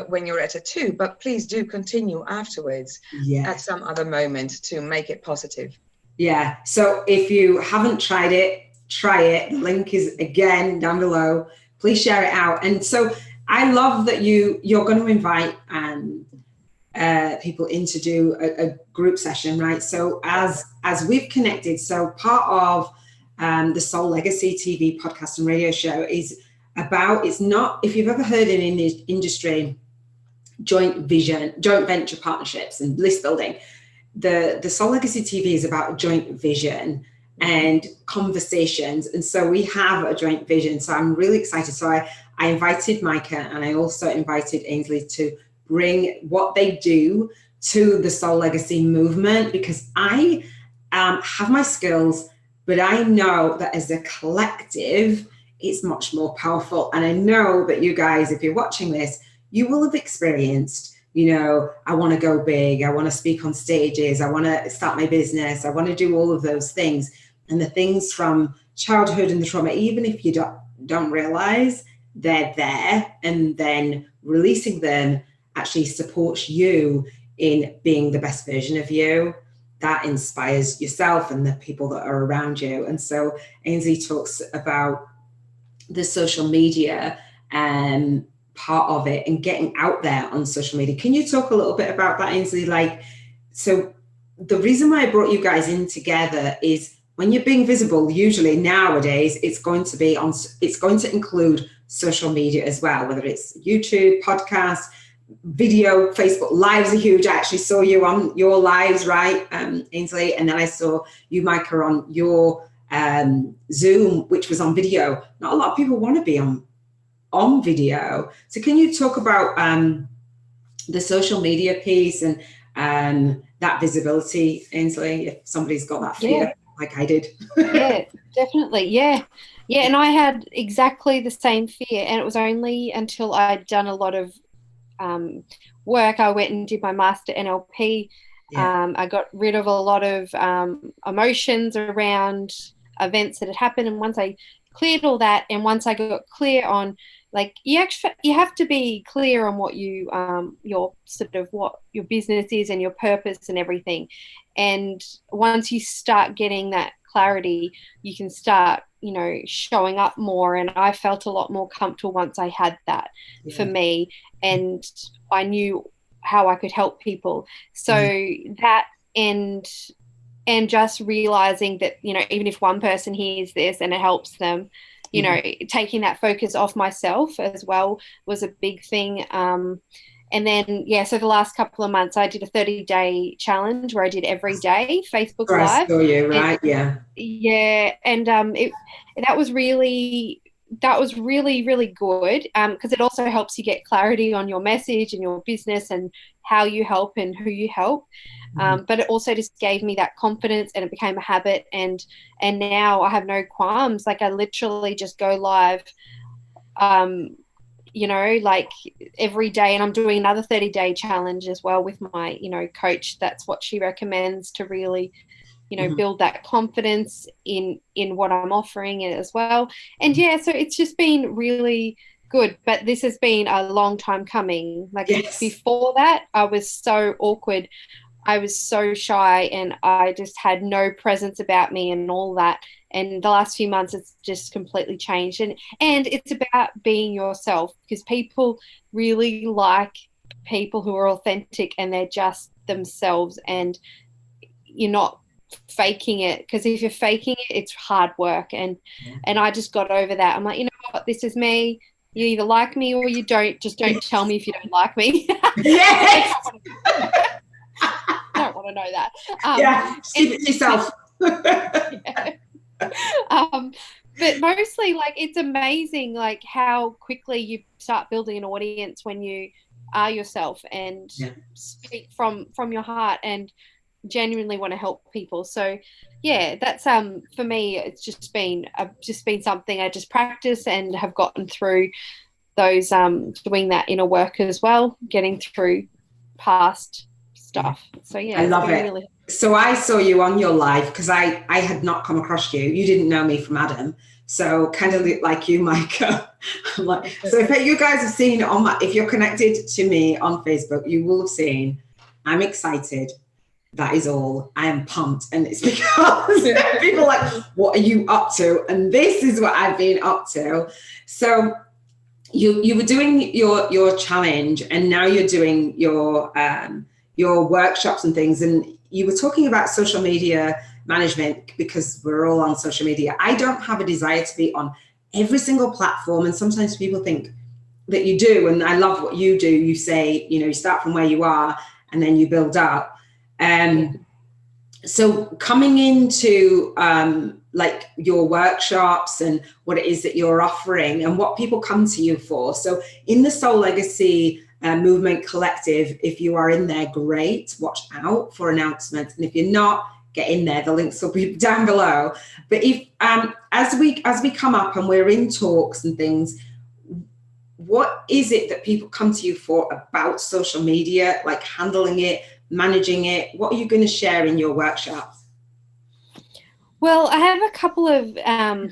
when you're at a 2. But please do continue afterwards at some other moment to make it positive. Yeah. So if you haven't tried it, try it. The link is again down below. Please share it out. And so I love that you're going to invite people in to do a group session, right? So as we've connected, so part of the Soullegacytv podcast and radio show is about, it's not, if you've ever heard in the industry, joint venture partnerships and bliss building, the Soullegacytv is about joint vision, and conversations. And so we have a joint vision. So I'm really excited. So I invited Maaike, and I also invited Ainsley to bring what they do to the Soul Legacy movement, because I have my skills, but I know that as a collective, it's much more powerful. And I know that you guys, if you're watching this, you will have experienced, you know, I want to go big, I want to speak on stages, I want to start my business, I want to do all of those things. And the things from childhood and the trauma, even if you don't realize they're there, and then releasing them actually supports you in being the best version of you. That inspires yourself and the people that are around you. And so Ainsley talks about the social media part of it and getting out there on social media. Can you talk a little bit about that, Ainsley? Like, so the reason why I brought you guys in together is when you're being visible, usually nowadays, it's going to include social media as well, whether it's YouTube, podcast, video, Facebook lives are huge. I actually saw you on your lives, right, Ainsley? And then I saw you, Maaike, on your Zoom, which was on video. Not a lot of people want to be on video. So can you talk about the social media piece and that visibility, Ainsley, if somebody's got that fear like I did? Yeah, definitely. Yeah. And I had exactly the same fear, and it was only until I'd done a lot of work. I went and did my master NLP. I got rid of a lot of emotions around events that had happened, and once I cleared all that, and once I got clear on, like, you have to be clear on what you your sort of what your business is and your purpose and everything. And once you start getting that clarity, you can start, you know, showing up more. And I felt a lot more comfortable once I had that for me, and I knew how I could help people. So that and just realizing that, you know, even if one person hears this and it helps them, you know, taking that focus off myself as well was a big thing. And then, so the last couple of months I did a 30-day challenge where I did every day Facebook Live. I saw you, right? And that was really really good, because it also helps you get clarity on your message and your business and how you help and who you help. But it also just gave me that confidence, and it became a habit, and now I have no qualms. Like, I literally just go live you know, like every day, and I'm doing another 30-day challenge as well with my, you know, coach. That's what she recommends to really, you know, build that confidence in what I'm offering as well. And so it's just been really good, but this has been a long time coming. Like, before that, I was so awkward, I was so shy, and I just had no presence about me and all that. And the last few months, it's just completely changed. And it's about being yourself, because people really like people who are authentic and they're just themselves, and you're not faking it, because if you're faking it, it's hard work. And I just got over that. I'm like, you know what, this is me. You either like me or you don't. Just don't tell me if you don't like me. Yes. I don't want to know that. Keep it to yourself. But mostly, like, it's amazing, like, how quickly you start building an audience when you are yourself and speak from your heart and genuinely want to help people. So that's for me, it's just been something I just practice and have gotten through those doing that inner work as well, getting through past stuff. So I love it. Really... So I saw you on your live, because I had not come across you. You didn't know me from Adam. So kind of like you, Maaike. I'm like, so if you guys have seen if you're connected to me on Facebook, you will have seen I'm excited. That is all. I am pumped. And it's because people are like, what are you up to? And this is what I've been up to. So you were doing your challenge, and now you're doing your workshops and things. And you were talking about social media management, because we're all on social media. I don't have a desire to be on every single platform. And sometimes people think that you do. And I love what you do. You say, you know, you start from where you are and then you build up. so coming into like your workshops and what it is that you're offering and what people come to you for. So in the Soul Legacy Movement Collective, if you are in there, great, watch out for announcements. And if you're not, get in there, the links will be down below. But if as we come up and we're in talks and things, what is it that people come to you for about social media, like handling it, managing it? What are you going to share in your workshop? Well, I have a couple of, I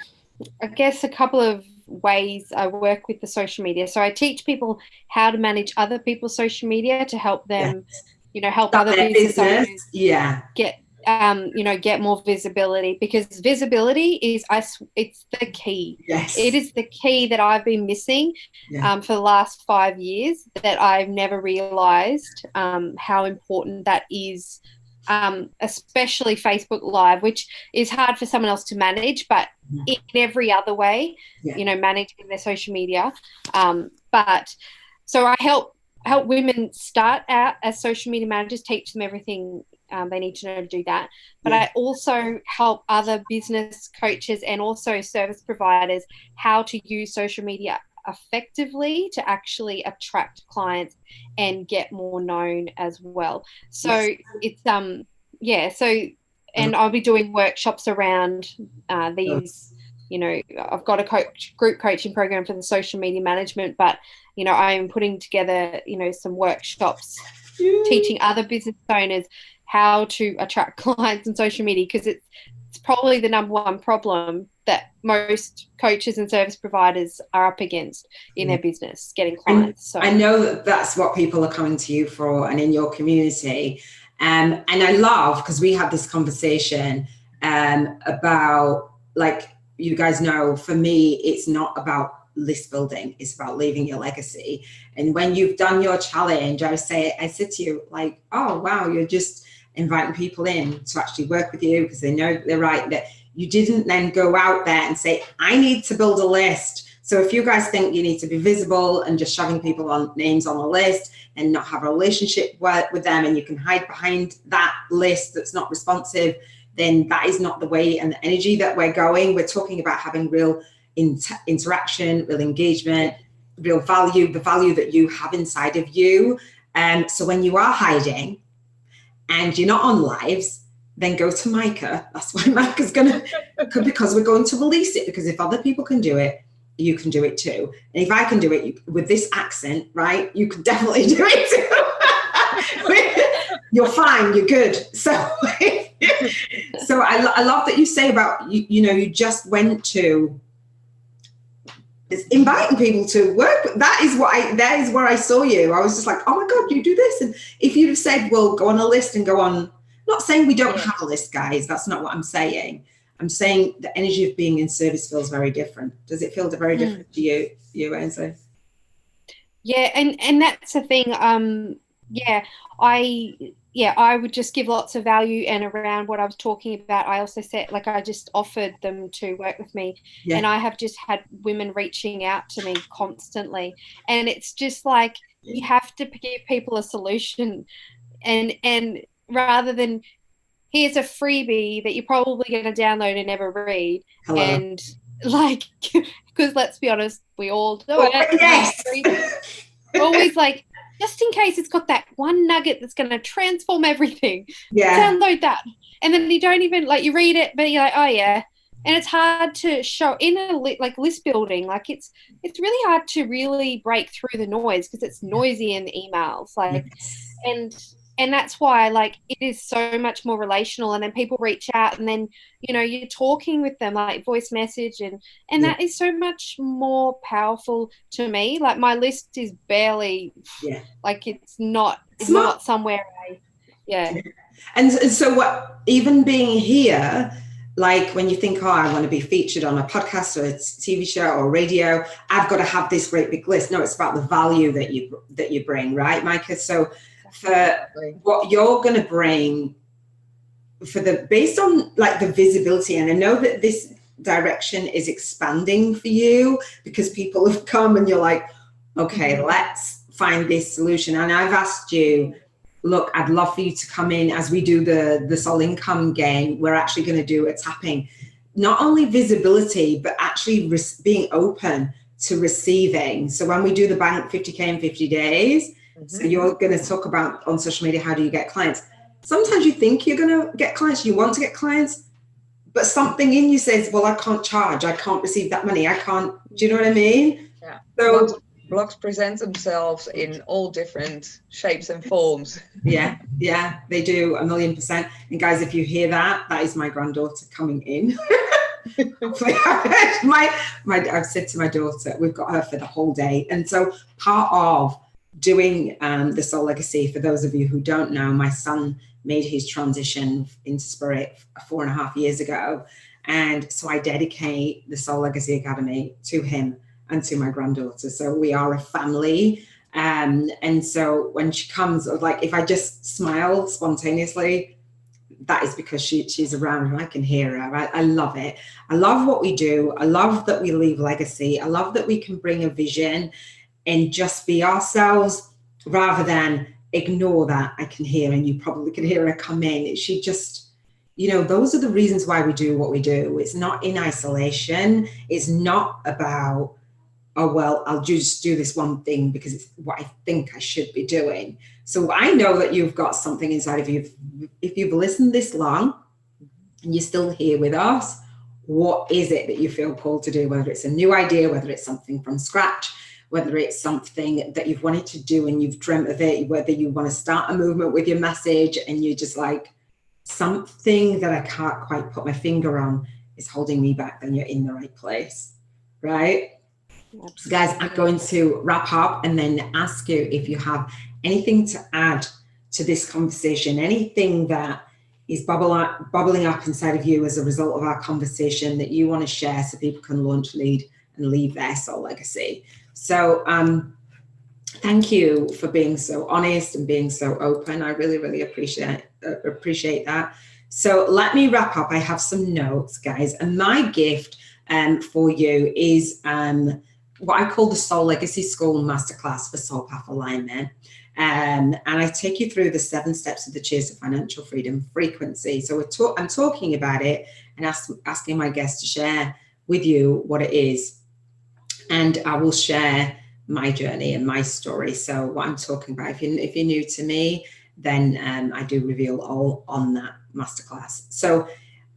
guess, a couple of ways I work with the social media. So I teach people how to manage other people's social media to help them, you know, help other business owners get, you know, get more visibility, because visibility is, it's the key. Yes. It is the key that I've been missing for the last 5 years, that I've never realized how important that is, especially Facebook Live, which is hard for someone else to manage, but in every other way, you know, managing their social media. But so I help women start out as social media managers, teach them everything they need to know to do that. But I also help other business coaches and also service providers how to use social media effectively to actually attract clients and get more known as well. So it's and I'll be doing workshops around these. You know, I've got a group coaching program for the social media management, but you know, I am putting together, you know, some workshops teaching other business owners how to attract clients on social media, because it's probably the #1 problem that most coaches and service providers are up against in their business, getting clients. So I know that that's what people are coming to you for, and in your community. And I love, because we had this conversation about, like, you guys know, for me, it's not about list building, it's about leaving your legacy. And when you've done your challenge, I said to you, like, oh wow, you're just inviting people in to actually work with you because they know they're right. That you didn't then go out there and say, I need to build a list. So if you guys think you need to be visible and just shoving people on names on a list and not have a relationship with them, and you can hide behind that list that's not responsive, then that is not the way and the energy that we're going. We're talking about having real interaction, real engagement, real value, the value that you have inside of you. And so when you are hiding and you're not on lives, then go to Maaike. That's why Maaike's going to, because we're going to release it, because if other people can do it, you can do it too. And if I can do it with this accent, right, you can definitely do it too. You're fine, you're good. So I love that you say about, you know, you just went to inviting people to work. That is where I saw you. I was just like, oh my God, you do this. And if you'd have said, well, go on a list and go on, not saying we don't have a list, guys. That's not what I'm saying. I'm saying the energy of being in service feels very different. Does it feel very different to you, Ainsley? Yeah, and that's the thing. I would just give lots of value, and around what I was talking about, I also said, like, I just offered them to work with me, and I have just had women reaching out to me constantly, and it's just like, you have to give people a solution, and rather than, here's a freebie that you're probably going to download and never read. Hello. And like, because let's be honest, we all do it. Yes. Always like, just in case it's got that one nugget that's going to transform everything. Download that. And then you don't even, like, you read it, but you're like, oh yeah. And it's hard to show in a like list building. Like, it's really hard to really break through the noise, because it's noisy in the emails. Like, and that's why, like, it is so much more relational. And then people reach out, and then, you know, you're talking with them, like voice message, and that is so much more powerful to me. Like, my list is barely, like, it's not somewhere And so what, even being here, like, when you think, oh, I want to be featured on a podcast or a TV show or radio, I've got to have this great big list. No, it's about the value that you bring, right, Maaike? So for what you're going to bring, based on, like, the visibility, and I know that this direction is expanding for you because people have come and you're like, okay, let's find this solution. And I've asked you, look, I'd love for you to come in as we do the soul income game. We're actually going to do a tapping, not only visibility, but actually being open to receiving. So when we do the bank 50K in 50 days, so you're going to talk about on social media, how do you get clients? Sometimes you think you're going to get clients, you want to get clients, but something in you says, well, I can't charge, I can't receive that money, I can't, do you know what I mean? Yeah. So blocks present themselves in all different shapes and forms. Yeah, they do, 1,000,000%. And guys, if you hear that, that is my granddaughter coming in. I've said to my daughter, we've got her for the whole day. And so part of doing the Soul Legacy, for those of you who don't know, my son made his transition into spirit 4.5 years ago. And so I dedicate the Soul Legacy Academy to him and to my granddaughter. So we are a family. And so when she comes, like if I just smile spontaneously, that is because she's around and I can hear her. I love it. I love what we do. I love that we leave legacy. I love that we can bring a vision and just be ourselves rather than ignore that. I can hear, and you probably can hear her come in. She just, you know, those are the reasons why we do what we do. It's not in isolation. It's not about, oh, well, I'll just do this one thing because it's what I think I should be doing. So I know that you've got something inside of you. If you've listened this long and you're still here with us, what is it that you feel called to do? Whether it's a new idea, whether it's something from scratch, whether it's something that you've wanted to do and you've dreamt of it, whether you want to start a movement with your message and you're just like, something that I can't quite put my finger on is holding me back, then you're in the right place, right? So guys, I'm going to wrap up and then ask you if you have anything to add to this conversation, anything that is bubbling up inside of you as a result of our conversation that you want to share so people can launch, lead, and leave their soul legacy. So thank you for being so honest and being so open. I really, really appreciate that. So let me wrap up. I have some notes, guys, and my gift for you is what I call the Soul Legacy School Masterclass for Soul Path Alignment. And I take you through the 7 steps of the C.H.E.E.R.S to financial freedom frequency. So I'm talking about it and asking my guests to share with you what it is. And I will share my journey and my story. So what I'm talking about, if you're new to me, then I do reveal all on that masterclass. So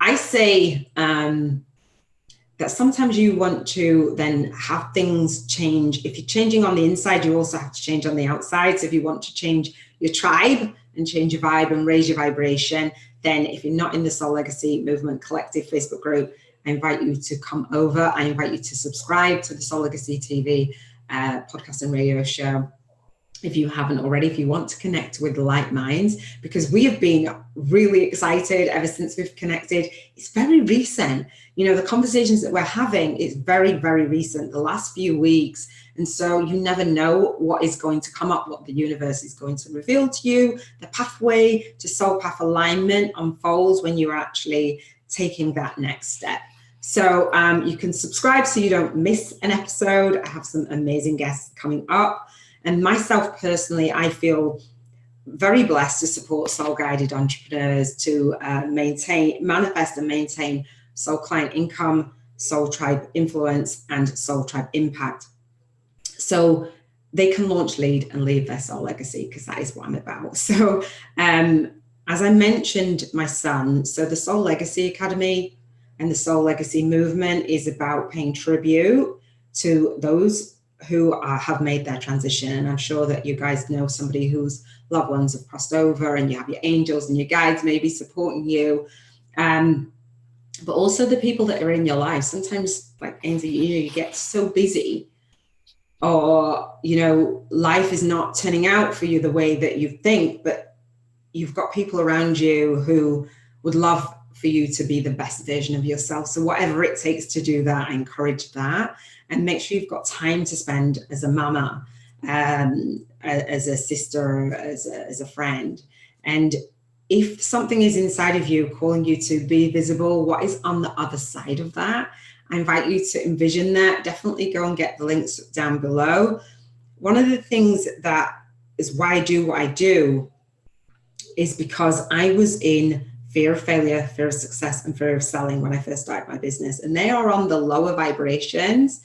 I say that sometimes you want to then have things change. If you're changing on the inside, you also have to change on the outside. So if you want to change your tribe and change your vibe and raise your vibration, then if you're not in the Soul Legacy Movement Collective Facebook group, I invite you to come over. I invite you to subscribe to the Soullegacytv podcast and radio show. If you haven't already, if you want to connect with like minds, because we have been really excited ever since we've connected. It's very recent. You know, the conversations that we're having is very, very recent, the last few weeks. And so you never know what is going to come up, what the universe is going to reveal to you. The pathway to soul path alignment unfolds when you're actually taking that next step. So you can subscribe so you don't miss an episode. I have some amazing guests coming up. And myself personally, I feel very blessed to support soul-guided entrepreneurs to manifest and maintain soul client income, soul tribe influence, and soul tribe impact. So they can launch, lead, and leave their soul legacy, because that is what I'm about. So as I mentioned, my son, so the Soul Legacy Academy and the Soul Legacy Movement is about paying tribute to those who have made their transition. And I'm sure that you guys know somebody whose loved ones have crossed over, and you have your angels and your guides maybe supporting you. But also the people that are in your life. Sometimes, like Ainsley, you get so busy, or, life is not turning out for you the way that you think, but you've got people around you who would love for you to be the best version of yourself. So whatever it takes to do that, I encourage that. And make sure you've got time to spend as a mama, as a sister, as a friend. And if something is inside of you calling you to be visible, what is on the other side of that? I invite you to envision that. Definitely go and get the links down below. One of the things that is why I do what I do is because I was in fear of failure, fear of success, and fear of selling when I first started my business. And they are on the lower vibrations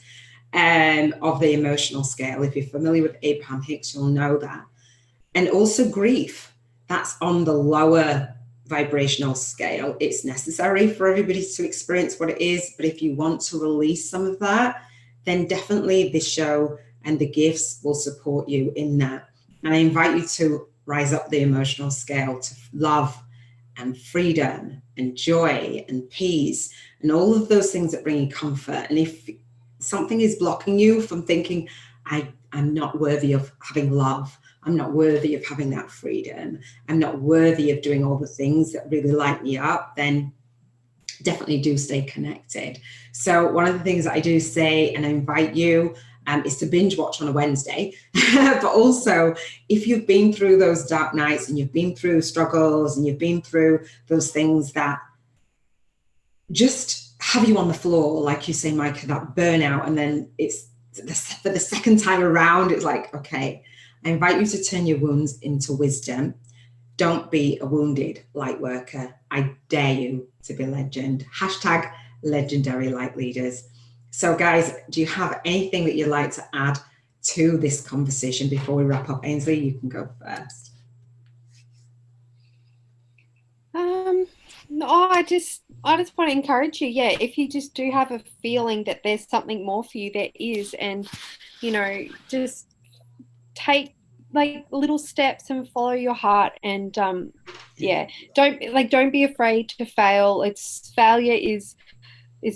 of the emotional scale. If you're familiar with Abraham Hicks, you'll know that. And also grief, that's on the lower vibrational scale. It's necessary for everybody to experience what it is, but if you want to release some of that, then definitely this show and the gifts will support you in that. And I invite you to rise up the emotional scale to love and freedom and joy and peace and all of those things that bring you comfort. And if something is blocking you from thinking, I'm not worthy of having love, I'm not worthy of having that freedom, I'm not worthy of doing all the things that really light me up, then definitely do stay connected. So one of the things that I do say, and I invite you, is to binge watch on a Wednesday. But also, if you've been through those dark nights and you've been through struggles and you've been through those things that just have you on the floor, like you say, Maaike, that burnout, and then it's for the second time around, it's like, okay, I invite you to turn your wounds into wisdom. Don't be a wounded light worker. I dare you to be legend. Hashtag legendary light leaders. So guys, do you have anything that you'd like to add to this conversation before we wrap up? Ainsley, you can go first. No, I just want to encourage you. Yeah, if you just do have a feeling that there's something more for you, there is, and you know, just take like little steps and follow your heart. And yeah, don't be afraid to fail. Failure is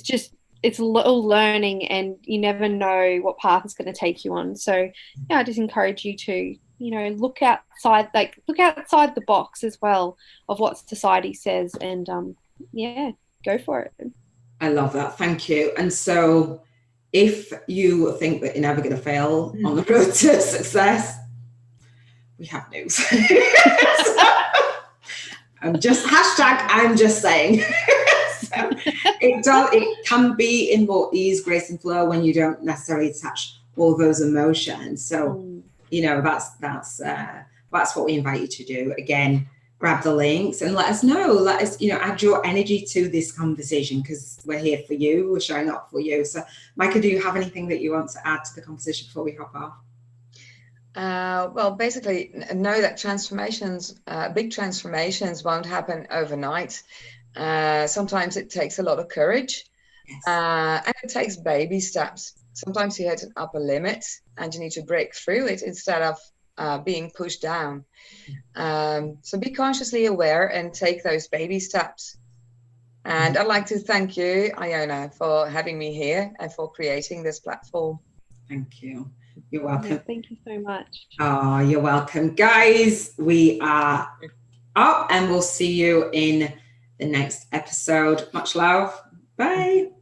just, it's all learning, and you never know what path it's going to take you on. So yeah, I just encourage you to, you know, look outside the box as well of what society says, and yeah, go for it. I love that. Thank you. And so if you think that you're never going to fail on the road to success, we have news. I'm just saying. So it can be in more ease, grace, and flow when you don't necessarily attach all those emotions. So you know, that's what we invite you to do. Again, grab the links and let us know. Let us, you know, add your energy to this conversation, because we're here for you. We're showing up for you. So Maaike, do you have anything that you want to add to the conversation before we hop off? Well, basically, know that big transformations won't happen overnight. Sometimes it takes a lot of courage, yes. And it takes baby steps. Sometimes you hit an upper limit and you need to break through it instead of being pushed down. So be consciously aware and take those baby steps. And I'd like to thank you, Iona, for having me here and for creating this platform. Thank you. You're welcome. Thank you so much. Oh, you're welcome. Guys, we are up and we'll see you in the next episode. Much love. Bye.